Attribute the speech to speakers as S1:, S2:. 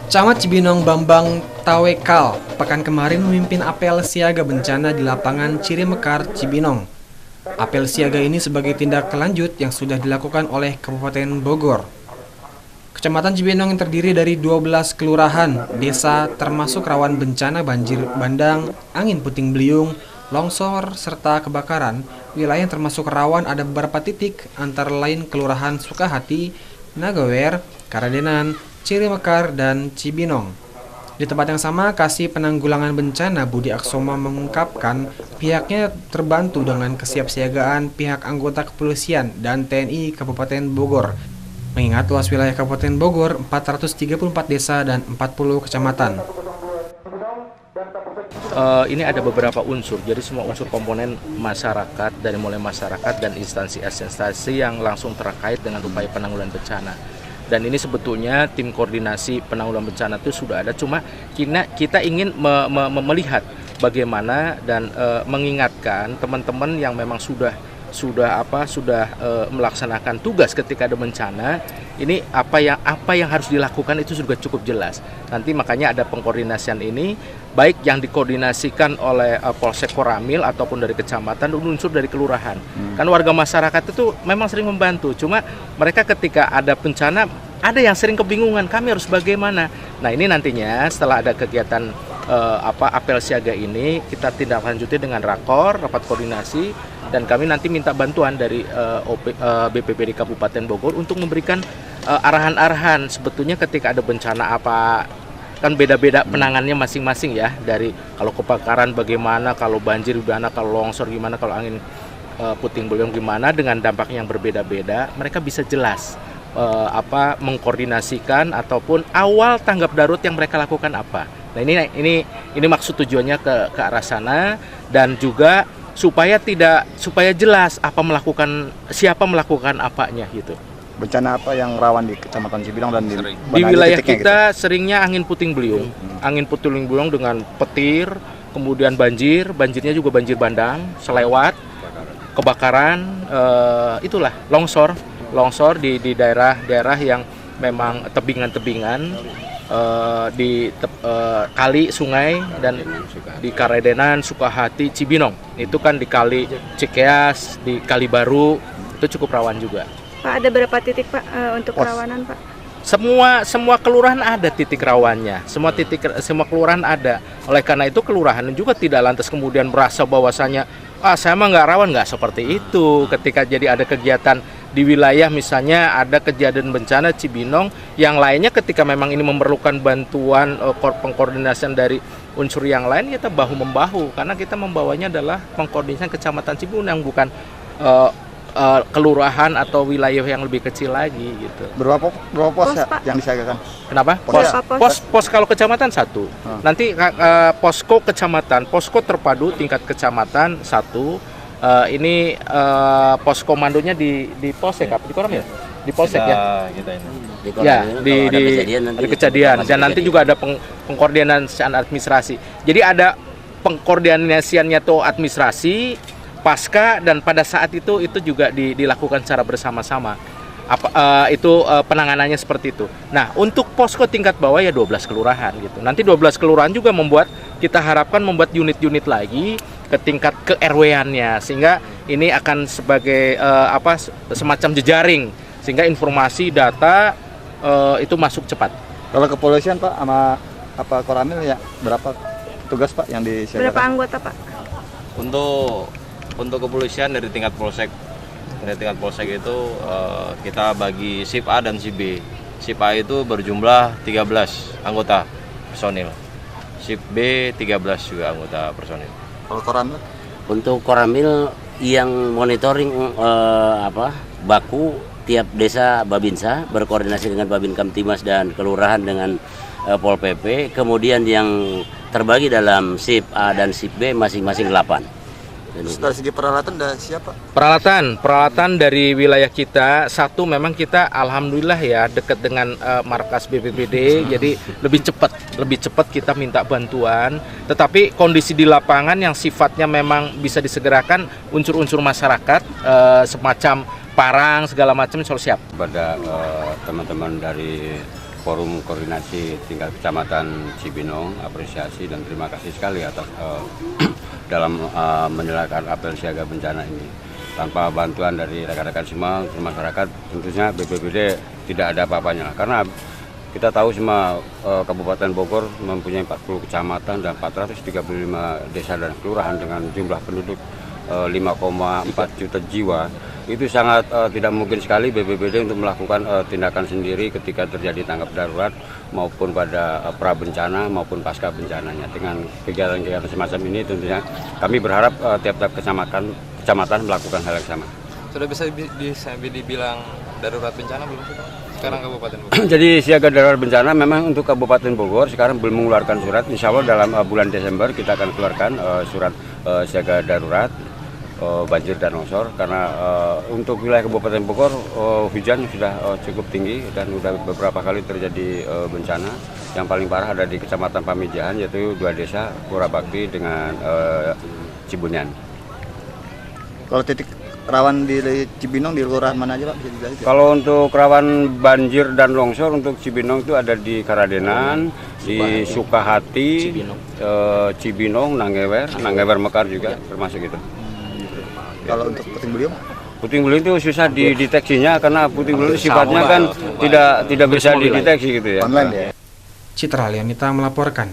S1: Camat Cibinong Bambang Tawekal pekan kemarin memimpin apel siaga bencana di lapangan Cirimekar, Cibinong. Apel siaga ini sebagai tindak lanjut yang sudah dilakukan oleh Kabupaten Bogor. Kecamatan Cibinong yang terdiri dari 12 kelurahan, desa termasuk rawan bencana banjir bandang, angin puting beliung, longsor, serta kebakaran. Wilayah yang termasuk rawan ada beberapa titik, antara lain Kelurahan Sukahati, Nagawer, Karadenan, Cirimekar, dan Cibinong. Di tempat yang sama, Kasih Penanggulangan Bencana Budi Aksoma mengungkapkan pihaknya terbantu dengan kesiapsiagaan pihak anggota kepolisian dan TNI Kabupaten Bogor. Mengingat luas wilayah Kabupaten Bogor 434 desa dan 40 kecamatan.
S2: Ini ada beberapa unsur, jadi semua unsur komponen masyarakat, dari mulai masyarakat dan instansi-instansi yang langsung terkait dengan upaya penanggulangan bencana. Dan ini sebetulnya tim koordinasi penanggulangan bencana itu sudah ada, cuma kita ingin melihat bagaimana dan mengingatkan teman-teman yang memang sudah melaksanakan tugas ketika ada bencana. Ini apa yang harus dilakukan itu sudah cukup jelas. Nanti makanya ada pengkoordinasian ini, baik yang dikoordinasikan oleh Polsek Koramil ataupun dari kecamatan dan unsur dari kelurahan. Kan warga masyarakat itu memang sering membantu, cuma mereka ketika ada bencana ada yang sering kebingungan, kami harus bagaimana. Nah, ini nantinya setelah ada kegiatan apel siaga ini, kita tindak lanjuti dengan rapat koordinasi, dan kami nanti minta bantuan dari BPBD Kabupaten Bogor untuk memberikan arahan-arahan. Sebetulnya ketika ada bencana apa, kan beda-beda penangannya masing-masing ya. Dari kalau kebakaran bagaimana, kalau banjir gimana, kalau longsor gimana, kalau angin puting beliung gimana, dengan dampaknya yang berbeda-beda, mereka bisa jelas mengkoordinasikan ataupun awal tanggap darurat yang mereka lakukan apa. Nah, ini maksud tujuannya ke arah sana, dan juga supaya jelas siapa melakukan apanya gitu.
S3: Bencana apa yang rawan di Kecamatan Cibinong dan di
S2: wilayah kita gitu? Seringnya angin puting beliung. Angin puting beliung dengan petir, kemudian banjirnya juga banjir bandang, selewat, kebakaran, itulah longsor di daerah-daerah yang memang tebingan-tebingan, di kali sungai, dan di Karadenan, Sukahati, Cibinong. Itu kan di kali Cikeas, di Kali Baru, itu cukup rawan juga.
S4: Pak, ada berapa titik Pak untuk kerawanan Pak?
S2: Semua kelurahan ada titik rawannya, semua kelurahan ada. Oleh karena itu kelurahan juga tidak lantas kemudian merasa bahwasanya saya mah nggak rawan, nggak seperti itu. Ketika jadi ada kegiatan di wilayah, misalnya ada kejadian bencana Cibinong, yang lainnya ketika memang ini memerlukan bantuan pengkoordinasian dari unsur yang lain, kita bahu-membahu, karena kita membawanya adalah pengkoordinasian Kecamatan Cibinong, bukan kelurahan atau wilayah yang lebih kecil lagi gitu.
S3: Berapa pos yang disiagakan?
S2: Kenapa? Pos kalau kecamatan satu. Nanti posko kecamatan, posko terpadu tingkat kecamatan satu. Ini pos komandonya di Polsek, di Koramil, di Polsek ya. Di kejadian. Dan nanti juga ada pengkoordinasian administrasi. Jadi ada pengkoordinasiannya tuh administrasi, pasca, dan pada saat itu juga dilakukan secara bersama-sama. Penanganannya seperti itu. Nah, untuk posko tingkat bawah ya 12 kelurahan gitu. Nanti 12 kelurahan juga kita harapkan membuat unit-unit lagi ke tingkat ke RW-annya, sehingga ini akan sebagai semacam jejaring, sehingga informasi data itu masuk cepat.
S3: Kalau kepolisian Pak sama Koramil ya berapa tugas Pak yang disiagakan?
S4: Berapa anggota Pak?
S5: Untuk kepolisian dari tingkat polsek itu kita bagi SIP A dan SIP B. SIP A itu berjumlah 13 anggota personil. SIP B 13 juga anggota personil.
S3: Kalau Koramil?
S6: Untuk Koramil yang monitoring baku tiap desa Babinsa berkoordinasi dengan Babin Kamtimas dan kelurahan dengan Pol PP. Kemudian yang terbagi dalam SIP A dan SIP B masing-masing 8.
S3: Terus dari segi peralatan udah siapa?
S2: Peralatan dari wilayah kita, satu memang kita alhamdulillah ya dekat dengan markas BPBD, jadi lebih cepat kita minta bantuan. Tetapi kondisi di lapangan yang sifatnya memang bisa disegerakan, unsur-unsur masyarakat semacam parang segala macam selalu siap.
S7: Pada teman-teman dari forum koordinasi tingkat kecamatan Cibinong, apresiasi dan terima kasih sekali atas dalam menyalakan apel siaga bencana ini. Tanpa bantuan dari rekan-rekan semua masyarakat, tentunya BPBD tidak ada apa-apanya. Karena kita tahu semua Kabupaten Bogor mempunyai 40 kecamatan dan 435 desa dan kelurahan dengan jumlah penduduk 5,4 juta jiwa. Itu sangat tidak mungkin sekali BPBD untuk melakukan tindakan sendiri ketika terjadi tanggap darurat maupun pada pra-bencana maupun pasca bencananya. Dengan kegiatan-kegiatan semacam ini tentunya kami berharap tiap-tiap kecamatan melakukan hal yang sama.
S8: Sudah bisa dibilang darurat bencana belum sih Pak? Sekarang Kabupaten Bogor.
S7: Jadi siaga darurat bencana memang untuk Kabupaten Bogor sekarang belum mengeluarkan surat. Insya Allah dalam bulan Desember kita akan keluarkan surat siaga darurat banjir dan longsor, karena untuk wilayah Kabupaten Bogor hujan sudah cukup tinggi dan sudah beberapa kali terjadi bencana. Yang paling parah ada di Kecamatan Pamijahan, yaitu 2 desa, Pura Bakti dengan Cibunyan.
S3: Kalau titik rawan di Cibinong di kelurahan mana aja Pak? Bisa dijelaskan?
S7: Kalau untuk rawan banjir dan longsor untuk Cibinong itu ada di Karadenan, di Sukahati, Cibinong, Nanggewer Mekar juga termasuk itu.
S3: Kalau untuk Puting Beliung?
S7: Puting beliung itu susah dideteksinya karena puting beliung itu sifatnya kan tidak bisa dideteksi gitu ya.
S3: Online ya.
S1: Citra Lianita melaporkan.